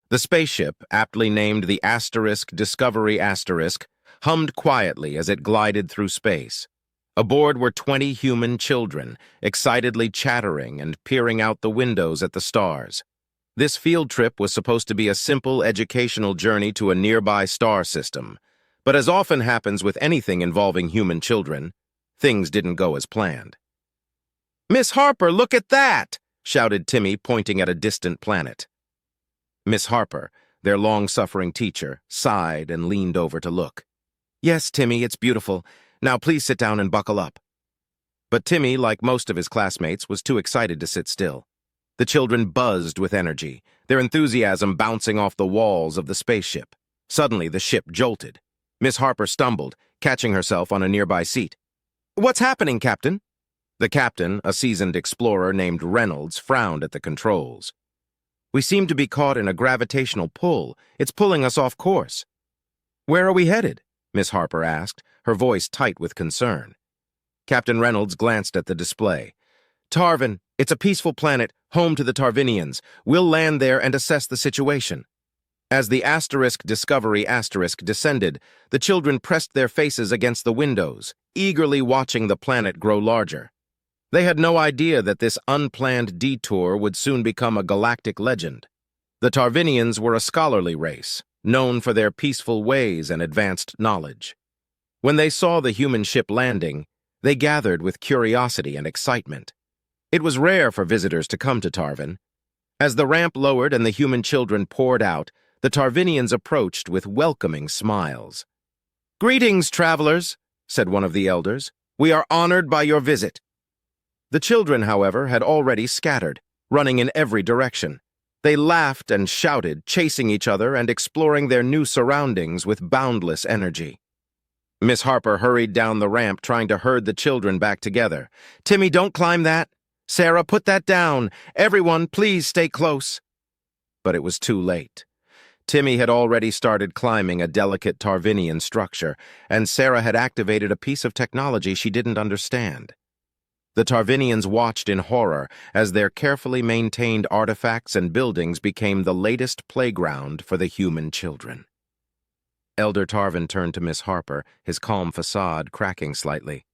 The spaceship, aptly named the Discovery hummed quietly as it glided through space. Aboard were 20 human children, excitedly chattering and peering out the windows at the stars. This field trip was supposed to be a simple educational journey to a nearby star system, but as often happens with anything involving human children, things didn't go as planned. "Miss Harper, look at that!" shouted Timmy, pointing at a distant planet. Miss Harper, their long-suffering teacher, sighed and leaned over to look. "Yes, Timmy, it's beautiful. Now please sit down and buckle up." But Timmy, like most of his classmates, was too excited to sit still. The children buzzed with energy, their enthusiasm bouncing off the walls of the spaceship. Suddenly, the ship jolted. Miss Harper stumbled, catching herself on a nearby seat. "What's happening, Captain?" The captain, a seasoned explorer named Reynolds, frowned at the controls. "We seem to be caught in a gravitational pull. It's pulling us off course." "Where are we headed?" Miss Harper asked, her voice tight with concern. Captain Reynolds glanced at the display. "Tarvin, it's a peaceful planet, home to the Tarvinians. We'll land there and assess the situation." As the Discovery descended, the children pressed their faces against the windows, eagerly watching the planet grow larger. They had no idea that this unplanned detour would soon become a galactic legend. The Tarvinians were a scholarly race, known for their peaceful ways and advanced knowledge. When they saw the human ship landing, they gathered with curiosity and excitement. It was rare for visitors to come to Tarvin. As the ramp lowered and the human children poured out, the Tarvinians approached with welcoming smiles. "Greetings, travelers," said one of the elders. "We are honored by your visit." The children, however, had already scattered, running in every direction. They laughed and shouted, chasing each other and exploring their new surroundings with boundless energy. Miss Harper hurried down the ramp, trying to herd the children back together. "Timmy, don't climb that. Sarah, put that down. Everyone, please stay close." But it was too late. Timmy had already started climbing a delicate Tarvinian structure, and Sarah had activated a piece of technology she didn't understand. The Tarvinians watched in horror as their carefully maintained artifacts and buildings became the latest playground for the human children. Elder Tarvin turned to Miss Harper, his calm facade cracking slightly.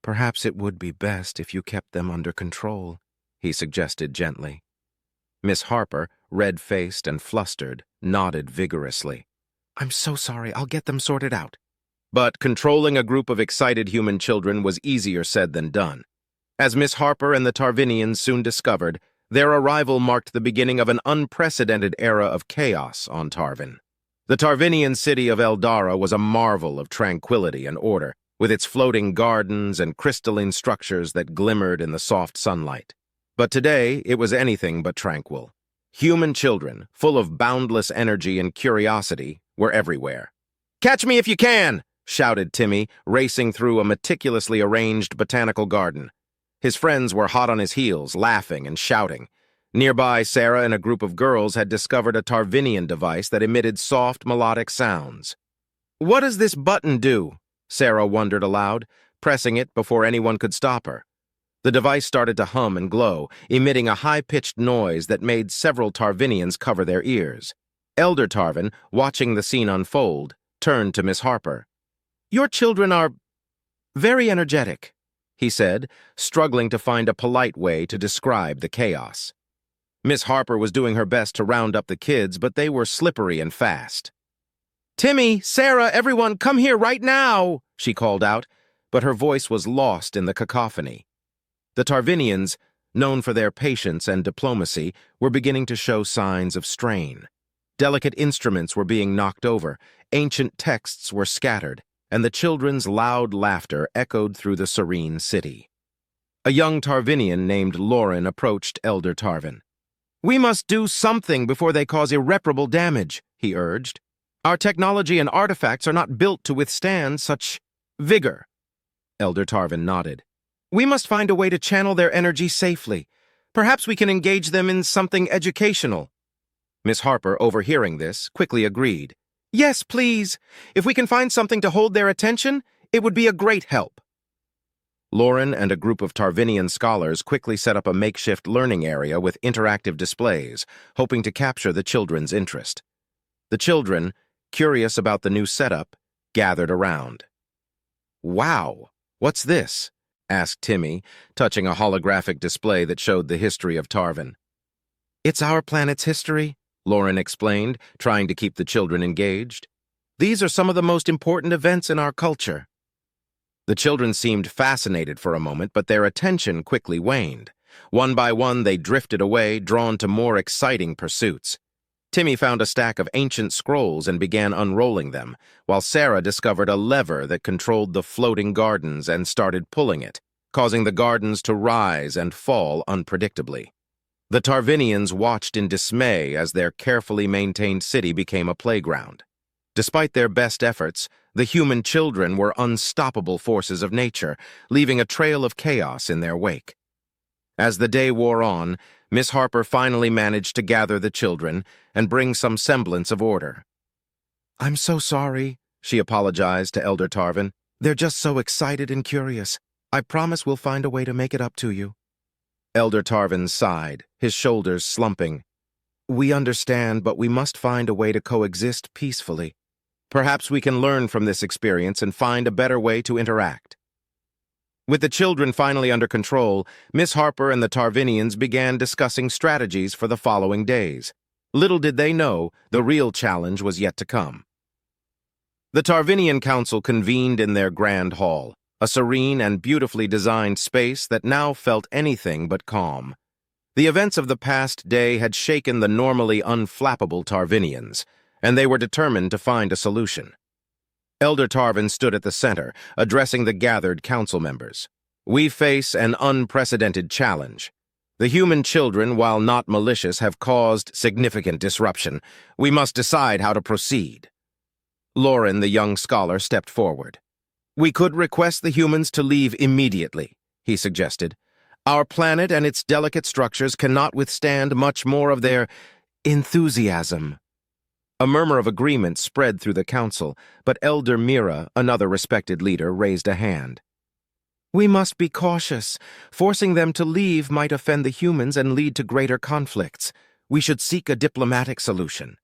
"Perhaps it would be best if you kept them under control," he suggested gently. Miss Harper, red-faced and flustered, nodded vigorously. "I'm so sorry. I'll get them sorted out." But controlling a group of excited human children was easier said than done. As Miss Harper and the Tarvinians soon discovered, their arrival marked the beginning of an unprecedented era of chaos on Tarvin. The Tarvinian city of Eldara was a marvel of tranquility and order, with its floating gardens and crystalline structures that glimmered in the soft sunlight. But today, it was anything but tranquil. Human children, full of boundless energy and curiosity, were everywhere. "Catch me if you can!" shouted Timmy, racing through a meticulously arranged botanical garden. His friends were hot on his heels, laughing and shouting. Nearby, Sarah and a group of girls had discovered a Tarvinian device that emitted soft, melodic sounds. "What does this button do?" Sarah wondered aloud, pressing it before anyone could stop her. The device started to hum and glow, emitting a high-pitched noise that made several Tarvinians cover their ears. Elder Tarvin, watching the scene unfold, turned to Miss Harper. "Your children are very energetic," he said, struggling to find a polite way to describe the chaos. Miss Harper was doing her best to round up the kids, but they were slippery and fast. "Timmy, Sarah, everyone, come here right now!" she called out, but her voice was lost in the cacophony. The Tarvinians, known for their patience and diplomacy, were beginning to show signs of strain. Delicate instruments were being knocked over, ancient texts were scattered, and the children's loud laughter echoed through the serene city. A young Tarvinian named Lauren approached Elder Tarvin. "We must do something before they cause irreparable damage," he urged. "Our technology and artifacts are not built to withstand such vigor." Elder Tarvin nodded. "We must find a way to channel their energy safely. Perhaps we can engage them in something educational." Miss Harper, overhearing this, quickly agreed. "Yes, please. If we can find something to hold their attention, it would be a great help." Lauren and a group of Tarvinian scholars quickly set up a makeshift learning area with interactive displays, hoping to capture the children's interest. The children, curious about the new setup, gathered around. "Wow, what's this?" asked Timmy, touching a holographic display that showed the history of Tarvin. "It's our planet's history," Lauren explained, trying to keep the children engaged. "These are some of the most important events in our culture." The children seemed fascinated for a moment, but their attention quickly waned. One by one, they drifted away, drawn to more exciting pursuits. Timmy found a stack of ancient scrolls and began unrolling them, while Sarah discovered a lever that controlled the floating gardens and started pulling it, causing the gardens to rise and fall unpredictably. The Tarvinians watched in dismay as their carefully maintained city became a playground. Despite their best efforts, the human children were unstoppable forces of nature, leaving a trail of chaos in their wake. As the day wore on, Miss Harper finally managed to gather the children and bring some semblance of order. "I'm so sorry," she apologized to Elder Tarvin. "They're just so excited and curious. I promise we'll find a way to make it up to you." Elder Tarvin sighed, his shoulders slumping. "We understand, but we must find a way to coexist peacefully. Perhaps we can learn from this experience and find a better way to interact." With the children finally under control, Miss Harper and the Tarvinians began discussing strategies for the following days. Little did they know, the real challenge was yet to come. The Tarvinian Council convened in their grand hall, a serene and beautifully designed space that now felt anything but calm. The events of the past day had shaken the normally unflappable Tarvinians, and they were determined to find a solution. Elder Tarvin stood at the center, addressing the gathered council members. "We face an unprecedented challenge. The human children, while not malicious, have caused significant disruption. We must decide how to proceed." Lauren, the young scholar, stepped forward. "We could request the humans to leave immediately," he suggested. "Our planet and its delicate structures cannot withstand much more of their enthusiasm." A murmur of agreement spread through the council, but Elder Mira, another respected leader, raised a hand. "We must be cautious. Forcing them to leave might offend the humans and lead to greater conflicts. We should seek a diplomatic solution."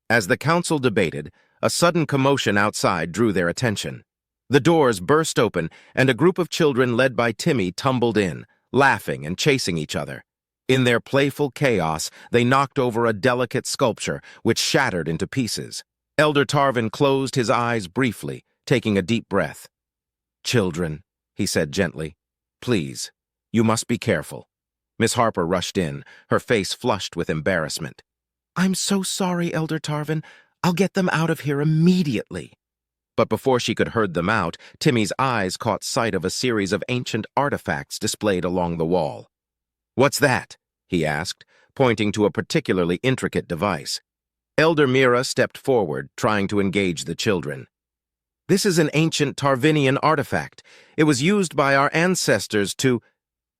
As the council debated, a sudden commotion outside drew their attention. The doors burst open, and a group of children led by Timmy tumbled in, laughing and chasing each other. In their playful chaos, they knocked over a delicate sculpture, which shattered into pieces. Elder Tarvin closed his eyes briefly, taking a deep breath. "Children," he said gently, "please, you must be careful." Miss Harper rushed in, her face flushed with embarrassment. "I'm so sorry, Elder Tarvin. I'll get them out of here immediately." But before she could herd them out, Timmy's eyes caught sight of a series of ancient artifacts displayed along the wall. "What's that?" he asked, pointing to a particularly intricate device. Elder Mira stepped forward, trying to engage the children. "This is an ancient Tarvinian artifact. It was used by our ancestors to—"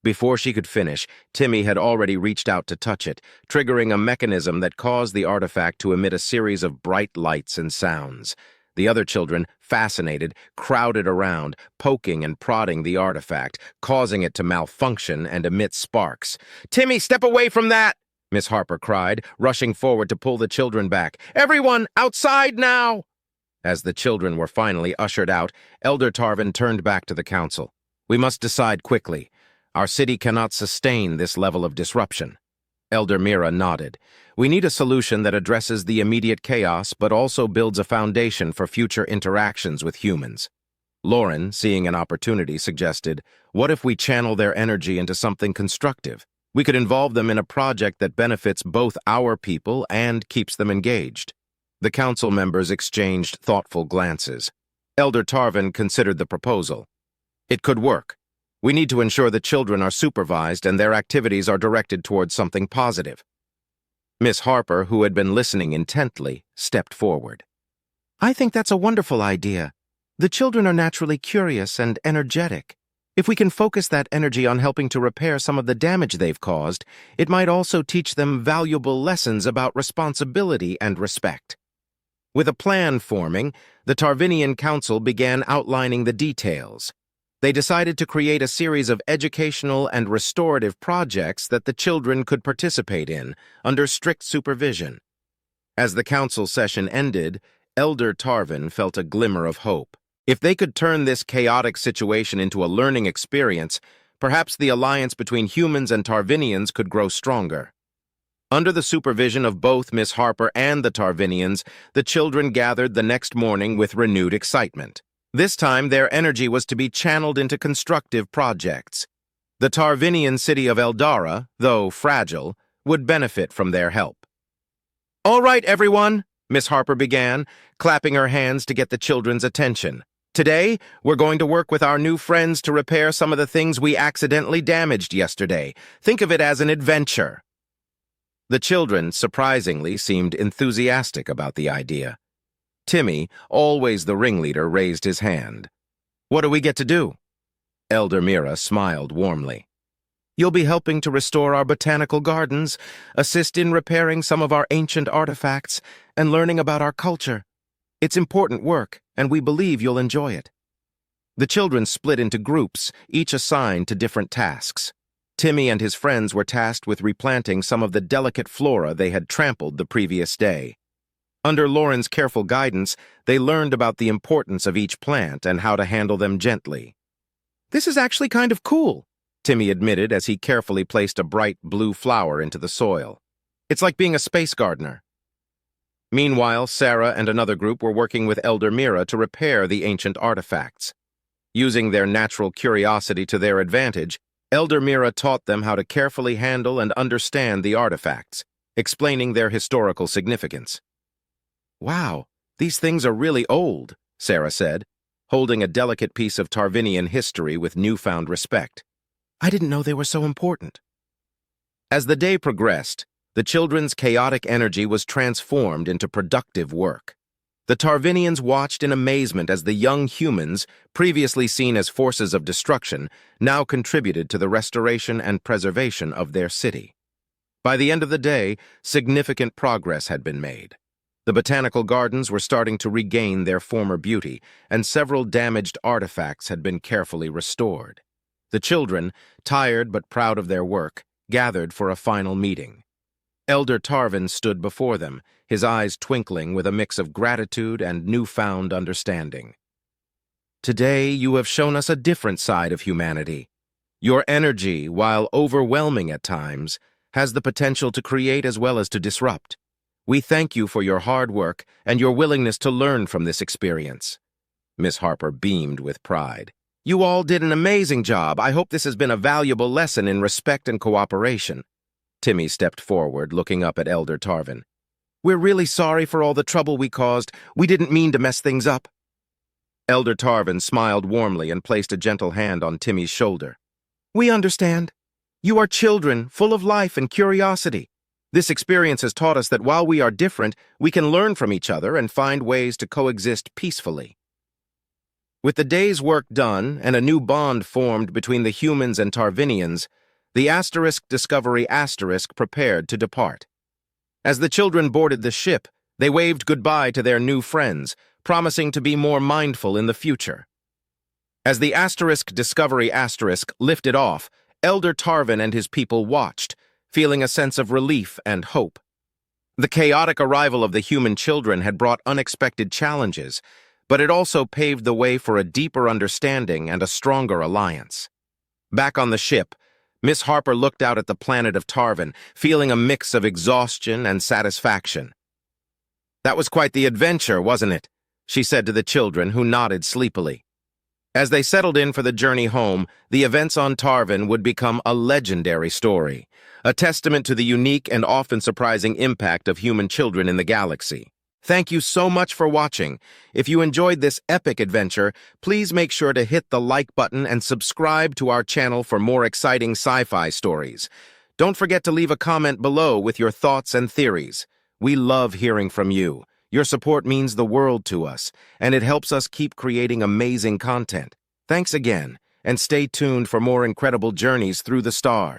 Before she could finish, Timmy had already reached out to touch it, triggering a mechanism that caused the artifact to emit a series of bright lights and sounds. The other children, fascinated, crowded around, poking and prodding the artifact, causing it to malfunction and emit sparks. "Timmy, step away from that!" Miss Harper cried, rushing forward to pull the children back. "Everyone, outside now!" As the children were finally ushered out, Elder Tarvin turned back to the council. "We must decide quickly. Our city cannot sustain this level of disruption." Elder Mira nodded. "We need a solution that addresses the immediate chaos but also builds a foundation for future interactions with humans." Lauren, seeing an opportunity, suggested, "What if we channel their energy into something constructive? We could involve them in a project that benefits both our people and keeps them engaged." The council members exchanged thoughtful glances. Elder Tarvin considered the proposal. "It could work. We need to ensure the children are supervised and their activities are directed towards something positive." Miss Harper, who had been listening intently, stepped forward. "I think that's a wonderful idea. The children are naturally curious and energetic. If we can focus that energy on helping to repair some of the damage they've caused, it might also teach them valuable lessons about responsibility and respect." With a plan forming, the Tarvinian Council began outlining the details. They decided to create a series of educational and restorative projects that the children could participate in under strict supervision. As the council session ended, Elder Tarvin felt a glimmer of hope. If they could turn this chaotic situation into a learning experience, perhaps the alliance between humans and Tarvinians could grow stronger. Under the supervision of both Miss Harper and the Tarvinians, the children gathered the next morning with renewed excitement. This time, their energy was to be channeled into constructive projects. The Tarvinian city of Eldara, though fragile, would benefit from their help. "All right, everyone," Miss Harper began, clapping her hands to get the children's attention. "Today, we're going to work with our new friends to repair some of the things we accidentally damaged yesterday. Think of it as an adventure." The children, surprisingly, seemed enthusiastic about the idea. Timmy, always the ringleader, raised his hand. "What do we get to do?" Elder Mira smiled warmly. "You'll be helping to restore our botanical gardens, assist in repairing some of our ancient artifacts, and learning about our culture. It's important work, and we believe you'll enjoy it." The children split into groups, each assigned to different tasks. Timmy and his friends were tasked with replanting some of the delicate flora they had trampled the previous day. Under Lauren's careful guidance, they learned about the importance of each plant and how to handle them gently. "This is actually kind of cool," Timmy admitted as he carefully placed a bright blue flower into the soil. "It's like being a space gardener." Meanwhile, Sarah and another group were working with Elder Mira to repair the ancient artifacts. Using their natural curiosity to their advantage, Elder Mira taught them how to carefully handle and understand the artifacts, explaining their historical significance. "Wow, these things are really old," Sarah said, holding a delicate piece of Tarvinian history with newfound respect. "I didn't know they were so important." As the day progressed, the children's chaotic energy was transformed into productive work. The Tarvinians watched in amazement as the young humans, previously seen as forces of destruction, now contributed to the restoration and preservation of their city. By the end of the day, significant progress had been made. The botanical gardens were starting to regain their former beauty, and several damaged artifacts had been carefully restored. The children, tired but proud of their work, gathered for a final meeting. Elder Tarvin stood before them, his eyes twinkling with a mix of gratitude and newfound understanding. "Today you have shown us a different side of humanity. Your energy, while overwhelming at times, has the potential to create as well as to disrupt. We thank you for your hard work and your willingness to learn from this experience." Miss Harper beamed with pride. "You all did an amazing job. I hope this has been a valuable lesson in respect and cooperation." Timmy stepped forward, looking up at Elder Tarvin. "We're really sorry for all the trouble we caused. We didn't mean to mess things up." Elder Tarvin smiled warmly and placed a gentle hand on Timmy's shoulder. "We understand. You are children, full of life and curiosity. This experience has taught us that while we are different, we can learn from each other and find ways to coexist peacefully." With the day's work done and a new bond formed between the humans and Tarvinians, the Discovery prepared to depart. As the children boarded the ship, they waved goodbye to their new friends, promising to be more mindful in the future. As the Discovery lifted off, Elder Tarvin and his people watched, feeling a sense of relief and hope. The chaotic arrival of the human children had brought unexpected challenges, but it also paved the way for a deeper understanding and a stronger alliance. Back on the ship, Miss Harper looked out at the planet of Tarvin, feeling a mix of exhaustion and satisfaction. "That was quite the adventure, wasn't it?" she said to the children, who nodded sleepily. As they settled in for the journey home, the events on Tarvin would become a legendary story, a testament to the unique and often surprising impact of human children in the galaxy. Thank you so much for watching. If you enjoyed this epic adventure, please make sure to hit the like button and subscribe to our channel for more exciting sci-fi stories. Don't forget to leave a comment below with your thoughts and theories. We love hearing from you. Your support means the world to us, and it helps us keep creating amazing content. Thanks again, and stay tuned for more incredible journeys through the stars.